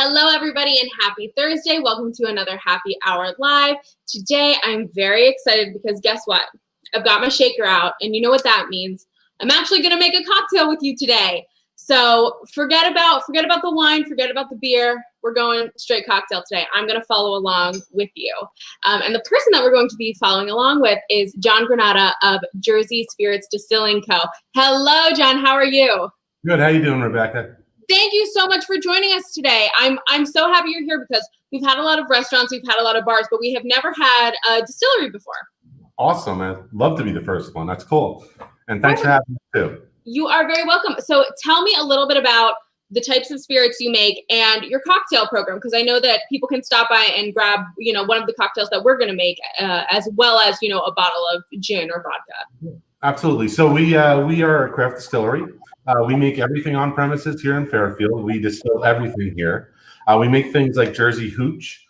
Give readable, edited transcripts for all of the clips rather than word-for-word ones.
Hello, everybody, and happy Thursday. Welcome to another Happy Hour Live. Today, I'm very excited because guess what? I've got my shaker out, and you know what that means. I'm actually going to make a cocktail with you today. So forget about the wine, forget about the beer. We're going straight cocktail today. I'm going to follow along with you. And the person that we're going to be following along with is John Granata of Jersey Spirits Distilling Co. Hello, John. How are you? Good. How you doing, Rebecca? Thank you so much for joining us today. I'm so happy you're here because we've had a lot of restaurants, we've had a lot of bars, but we have never had a distillery before. Awesome. I'd love to be the first one. That's cool. And thanks for having me too. You are very welcome. So tell me a little bit about the types of spirits you make and your cocktail program, because I know that people can stop by and grab, one of the cocktails that we're going to make, as well as, a bottle of gin or vodka. Absolutely. So we are a craft distillery. We make everything on premises here in Fairfield. We distill everything here. We make things like Jersey Hooch,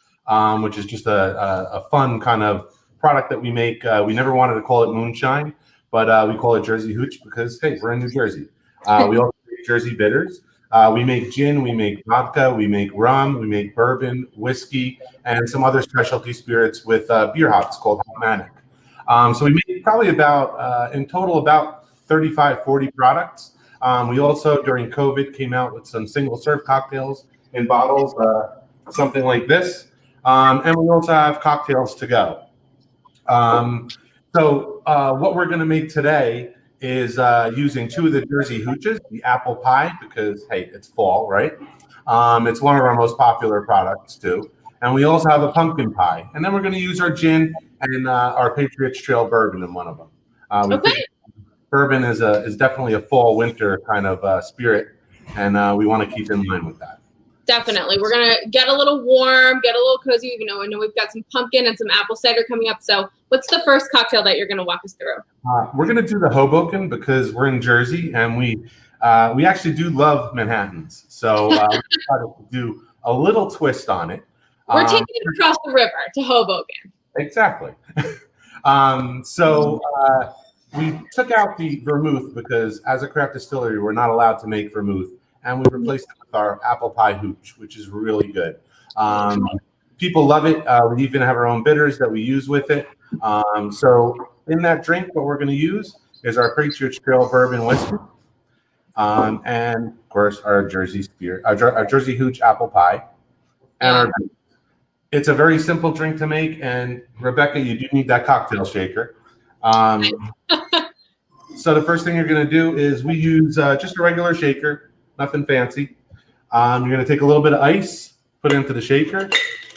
which is just a fun kind of product that we make. We never wanted to call it moonshine, but we call it Jersey Hooch because, hey, we're in New Jersey. We also make Jersey bitters. We make gin, we make vodka, we make rum, we make bourbon, whiskey, and some other specialty spirits with beer hops called Aromatic. So we make probably about, in total, about 35, 40 products. We also, during COVID, came out with some single-serve cocktails in bottles, something like this. And we also have cocktails to go. So what we're going to make today is using two of the Jersey Hooches, the apple pie, because, hey, it's fall, right? It's one of our most popular products, too. And we also have a pumpkin pie. And then we're going to use our gin and our Patriot Trail bourbon in one of them. Okay. Bourbon is definitely a fall winter kind of spirit, and we want to keep in line with that. Definitely. We're going to get a little warm, get a little cozy. I know we've got some pumpkin and some apple cider coming up. So what's the first cocktail that you're going to walk us through? We're going to do the Hoboken because we're in Jersey, and we actually do love Manhattans. So we try to do a little twist on it. We're taking it across the river to Hoboken. Exactly. We took out the vermouth because as a craft distillery, we're not allowed to make vermouth. And we replaced it with our apple pie hooch, which is really good. People love it. We even have our own bitters that we use with it. So in that drink, what we're going to use is our Patriot Trail bourbon whiskey. And of course, our Jersey Spirit, our Jersey Hooch apple pie. And our it's a very simple drink to make. And Rebecca, you do need that cocktail shaker. So the first thing you're going to do is we use just a regular shaker, nothing fancy. You're going to take a little bit of ice, put it into the shaker.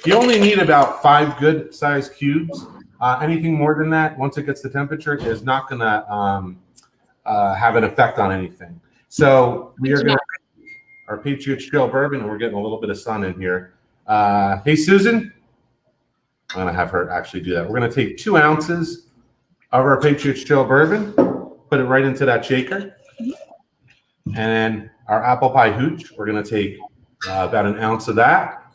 You only need about 5 good sized cubes. Anything more than that, once it gets the temperature, is not going to have an effect on anything. So we are going to our Patriot Trail bourbon, and we're getting a little bit of sun in here. Hey, Susan, I'm going to have her actually do that. We're going to take 2 ounces of our Patriot Trail bourbon, put it right into that shaker. And then our apple pie hooch, we're going to take about 1 ounce of that.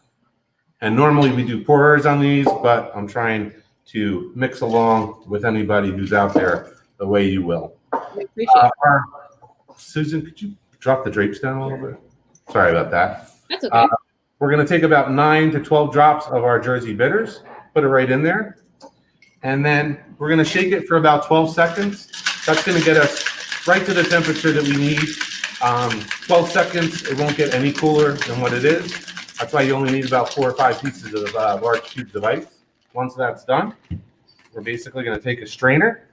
And normally we do pourers on these, but I'm trying to mix along with anybody who's out there the way you will. We appreciate it. Susan, could you drop the drapes down a little bit? Sorry about that. That's okay. We're going to take about 9 to 12 drops of our Jersey bitters, put it right in there. And then we're going to shake it for about 12 seconds. That's going to get us right to the temperature that we need. 12 seconds, it won't get any cooler than what it is. That's why you only need about 4 or 5 pieces of large cubes of ice. Once that's done, we're basically going to take a strainer.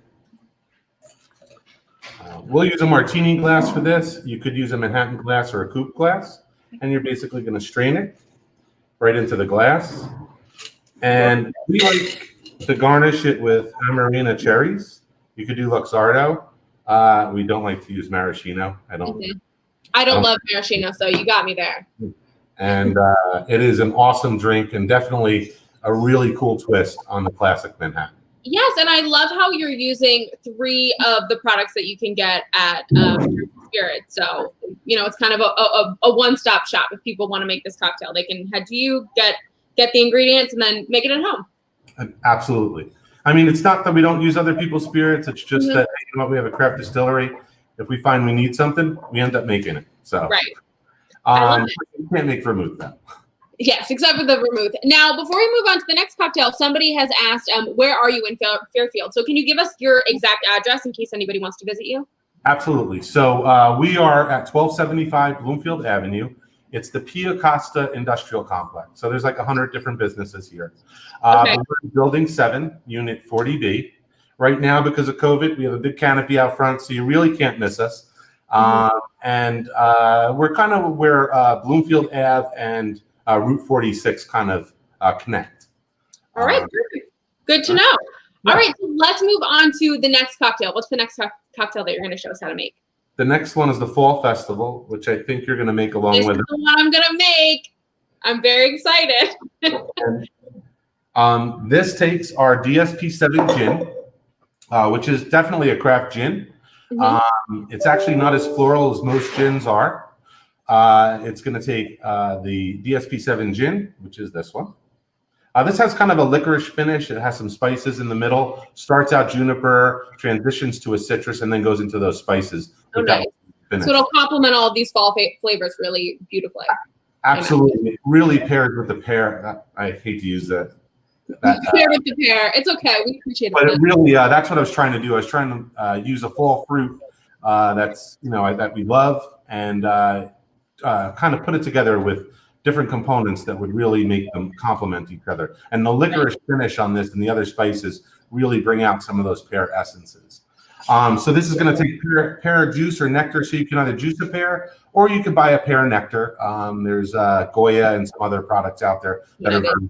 We'll use a martini glass for this. You could use a Manhattan glass or a coupe glass. And you're basically going to strain it right into the glass. And we like to garnish it with Amarena Cherries. You could do Luxardo. We don't like to use maraschino. I don't love maraschino, so you got me there. And it is an awesome drink and definitely a really cool twist on the classic Manhattan. Yes, and I love how you're using 3 of the products that you can get at Spirit. So, it's kind of a one-stop shop. If people want to make this cocktail, they can head to you, get the ingredients, and then make it at home. Absolutely. I mean, it's not that we don't use other people's spirits. It's just that we have a craft distillery. If we find we need something, we end up making it. So right. you can't make vermouth though. Yes, except for the vermouth. Now, before we move on to the next cocktail, somebody has asked, where are you in Fairfield? So can you give us your exact address in case anybody wants to visit you? Absolutely. So we are at 1275 Bloomfield Avenue. It's the Pia Costa Industrial Complex. So there's like 100 different businesses here. Okay. We're in Building 7, Unit 40B. Right now, because of COVID, we have a big canopy out front, so you really can't miss us. And we're kind of where Bloomfield Ave and Route 46 kind of connect. All right. Good to know. All right. So let's move on to the next cocktail. What's the next cocktail that you're going to show us how to make? The next one is the Fall Festival, which I think you're going to make along with it. This is the one I'm going to make. I'm very excited. This takes our DSP7 gin, which is definitely a craft gin. It's actually not as floral as most gins are. It's going to take the DSP7 gin, which is this one. This has kind of a licorice finish. It has some spices in the middle. Starts out juniper, transitions to a citrus, and then goes into those spices. Oh, nice. So it'll complement all of these fall flavors really beautifully. Absolutely. It really pairs with the pear. I hate to use that. Pair with the pear. It's okay. We appreciate it. But it really, that's what I was trying to do. I was trying to use a fall fruit that's, that we love and kind of put it together with different components that would really make them complement each other. And the licorice finish on this and the other spices really bring out some of those pear essences. So this is going to take pear juice or nectar, so you can either juice a pear or you can buy a pear nectar. There's Goya and some other products out there that are very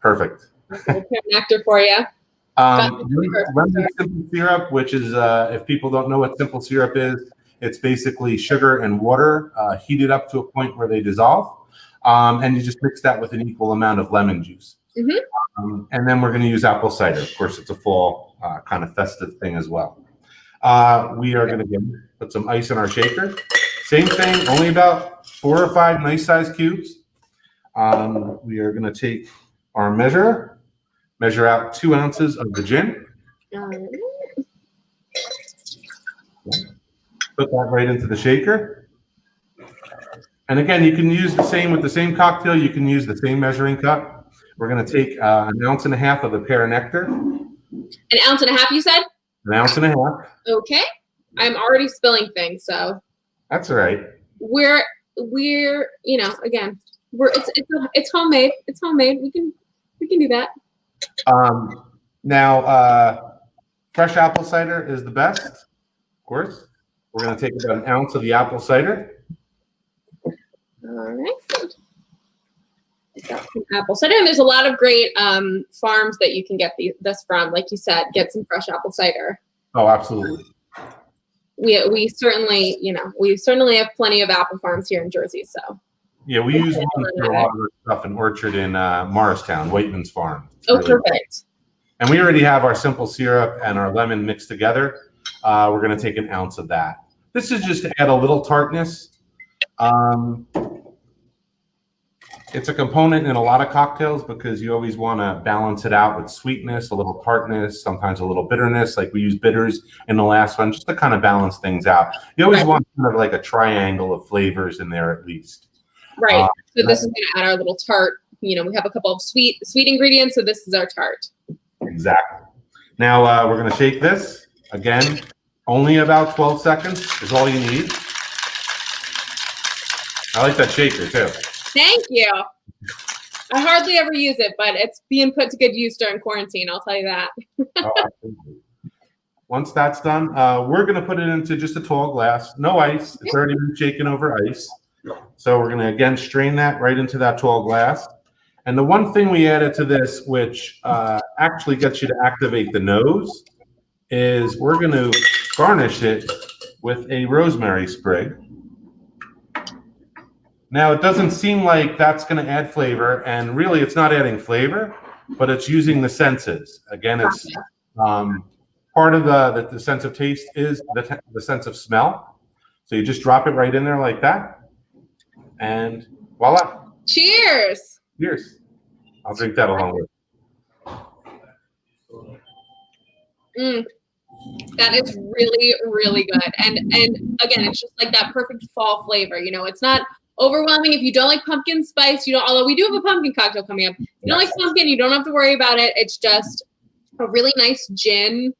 perfect. Pear nectar for you. Lemon simple syrup, which is, if people don't know what simple syrup is, it's basically sugar and water heated up to a point where they dissolve. And you just mix that with an equal amount of lemon juice. And then we're going to use apple cider. Of course, it's a fall kind of festive thing as well. We are going to put some ice in our shaker. Same thing, only about 4 or 5 nice sized cubes. We are going to take our measure out 2 ounces of the gin. Put that right into the shaker. And again, you can use the same with the same cocktail. You can use the same measuring cup. We're going to take 1.5 ounces of the pear nectar. 1.5 ounces, you said? 1.5 ounces. Okay. I'm already spilling things, so. That's all right. We're again, it's homemade. It's homemade. We can do that. Now, fresh apple cider is the best, of course. We're going to take about 1 ounce of the apple cider. All right. Got some apple cider, and there's a lot of great farms that you can get this from. Like you said, get some fresh apple cider. Oh, absolutely. We certainly, we certainly have plenty of apple farms here in Jersey. So yeah, we use one for a lot of our stuff in Orchard in Morristown, Whiteman's Farm. Oh, really perfect. And we already have our simple syrup and our lemon mixed together. We're going to take 1 ounce of that. This is just to add a little tartness. It's a component in a lot of cocktails because you always want to balance it out with sweetness, a little tartness, sometimes a little bitterness. Like we use bitters in the last one, just to kind of balance things out. You always want kind of like a triangle of flavors in there at least. Right. So this is going to add our little tart. We have a couple of sweet ingredients, so this is our tart. Exactly. Now we're going to shake this. Again, only about 12 seconds is all you need. I like that shaker too. Thank you. I hardly ever use it, but it's being put to good use during quarantine. I'll tell you that. Oh, absolutely. Once that's done, we're going to put it into just a tall glass. No ice. It's already been shaken over ice. So we're going to, again, strain that right into that tall glass. And the one thing we added to this, which actually gets you to activate the nose, is we're going to garnish it with a rosemary sprig. Now, it doesn't seem like that's going to add flavor, and really it's not adding flavor, but it's using the senses. Again, it's part of the sense of taste is the sense of smell. So you just drop it right in there like that, and voila. Cheers. Cheers. I'll drink that along with it. That is really, really good. And again, it's just like that perfect fall flavor. It's not overwhelming. If you don't like pumpkin spice, you don't, although we do have a pumpkin cocktail coming up. If you don't like pumpkin, you don't have to worry about it. It's just a really nice gin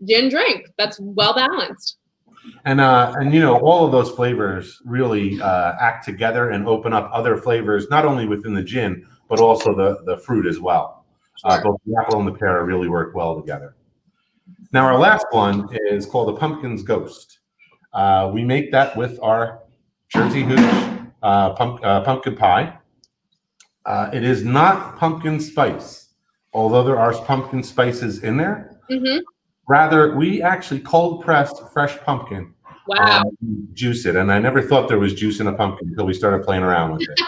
drink that's well balanced. And all of those flavors really act together and open up other flavors, not only within the gin, but also the fruit as well. Sure. Both the apple and the pear really work well together. Now, our last one is called the Pumpkin's Ghost. We make that with our Jersey Hooch pumpkin pie. It is not pumpkin spice, although there are pumpkin spices in there. Mm-hmm. Rather, we actually cold pressed fresh pumpkin. Wow. Juice it. And I never thought there was juice in a pumpkin until we started playing around with it.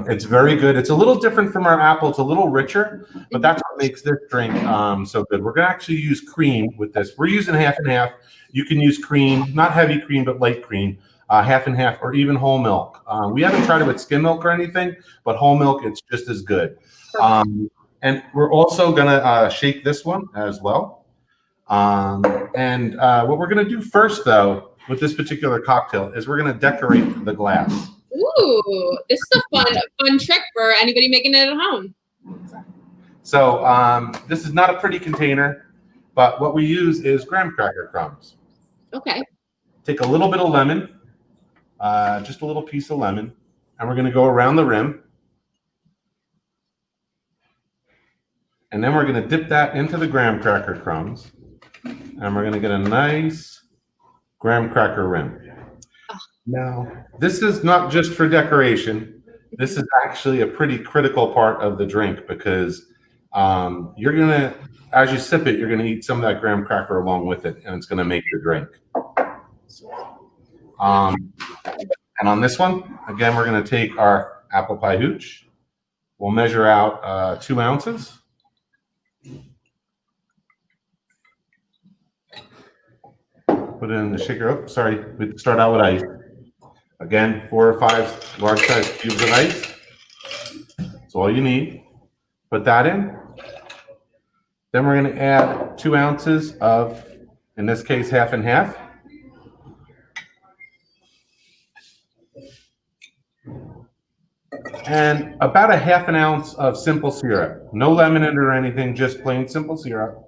It's very good. It's a little different from our apple. It's a little richer, but that's what makes this drink so good. We're going to actually use cream with this. We're using half and half. You can use cream, not heavy cream, but light cream, half and half, or even whole milk. We haven't tried it with skim milk or anything, but whole milk, it's just as good. And we're also going to shake this one as well. What we're going to do first, though, with this particular cocktail is we're going to decorate the glass. Ooh, this is a fun trick for anybody making it at home. So this is not a pretty container, but what we use is graham cracker crumbs. Okay. Take a little bit of lemon, just a little piece of lemon, and we're going to go around the rim. And then we're going to dip that into the graham cracker crumbs. And we're going to get a nice graham cracker rim. Now, this is not just for decoration. This is actually a pretty critical part of the drink because you're going to, as you sip it, you're going to eat some of that graham cracker along with it, and it's going to make your drink. And on this one, again, we're going to take our apple pie hooch. We'll measure out 2 ounces. Put it in the shaker. Oh, sorry, we start out with ice. Again, 4 or 5 large-sized cubes of ice. That's all you need. Put that in. Then we're going to add 2 ounces of, in this case, half and half. And about a half an ounce of simple syrup. No lemon in it or anything, just plain simple syrup.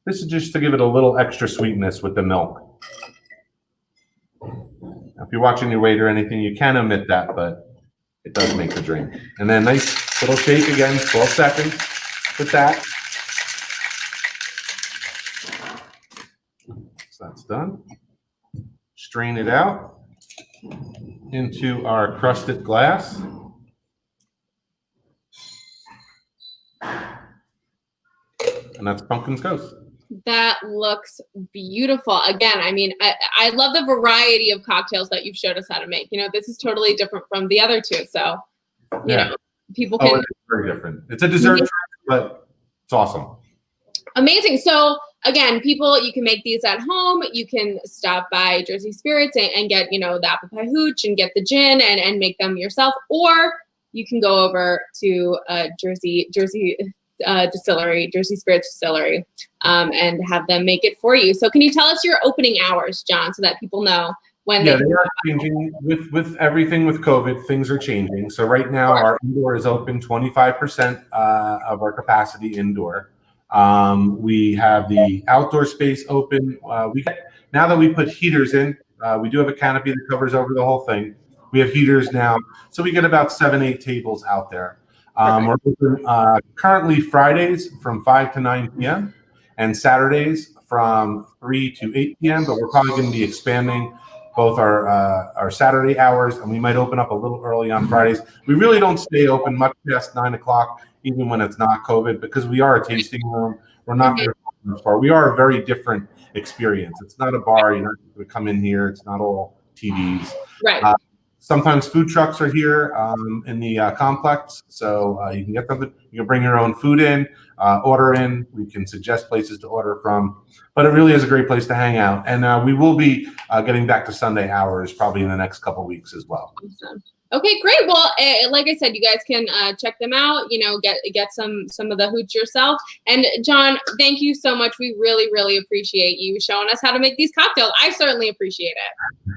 This is just to give it a little extra sweetness with the milk. Now, if you're watching your weight or anything, you can omit that, but it does make the drink. And then nice little shake again, 12 seconds with that. So that's done. Strain it out into our crusted glass. And that's Pumpkin's Ghost. That looks beautiful. Again, I mean, I love the variety of cocktails that you've showed us how to make. You know, this is totally different from the other two. So, you know, people can. It's very different. It's a dessert drink, but it's awesome. Amazing. So, again, people, you can make these at home. You can stop by Jersey Spirits and get, you know, the apple pie hooch and get the gin and make them yourself. Or you can go over to Jersey Distillery, Jersey Spirits Distillery, and have them make it for you. So can you tell us your opening hours, John, so that people know when they are changing with everything with COVID, things are changing. So right now our indoor is open 25% of our capacity indoor. We have the outdoor space open. Now that we put heaters in, we do have a canopy that covers over the whole thing. We have heaters now. So we get about 7-8 tables out there. We're open currently Fridays from 5 to 9 p.m. and Saturdays from 3 to 8 p.m. But we're probably going to be expanding both our Saturday hours, and we might open up a little early on Fridays. We really don't stay open much past 9 o'clock, even when it's not COVID, because we are a tasting room. We're not a bar. We are a very different experience. It's not a bar. You're not going to come in here. It's not all TVs. Right. Sometimes food trucks are here in the complex, so you can get something. You can bring your own food in, order in. We can suggest places to order from, but it really is a great place to hang out. And we will be getting back to Sunday hours probably in the next couple weeks as well. Awesome. Okay, great. Well, like I said, you guys can check them out. You know, get some of the hooch yourself. And John, thank you so much. We really, really appreciate you showing us how to make these cocktails. I certainly appreciate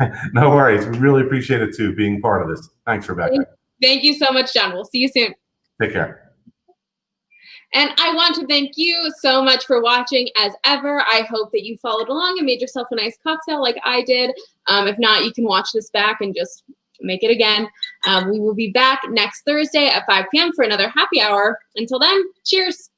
it. No worries. We really appreciate it too, being part of this. Thanks, Rebecca. Thank you so much, John. We'll see you soon. Take care. And I want to thank you so much for watching as ever. I hope that you followed along and made yourself a nice cocktail like I did. If not, you can watch this back and just make it again. We will be back next Thursday at 5 p.m. for another happy hour. Until then, cheers.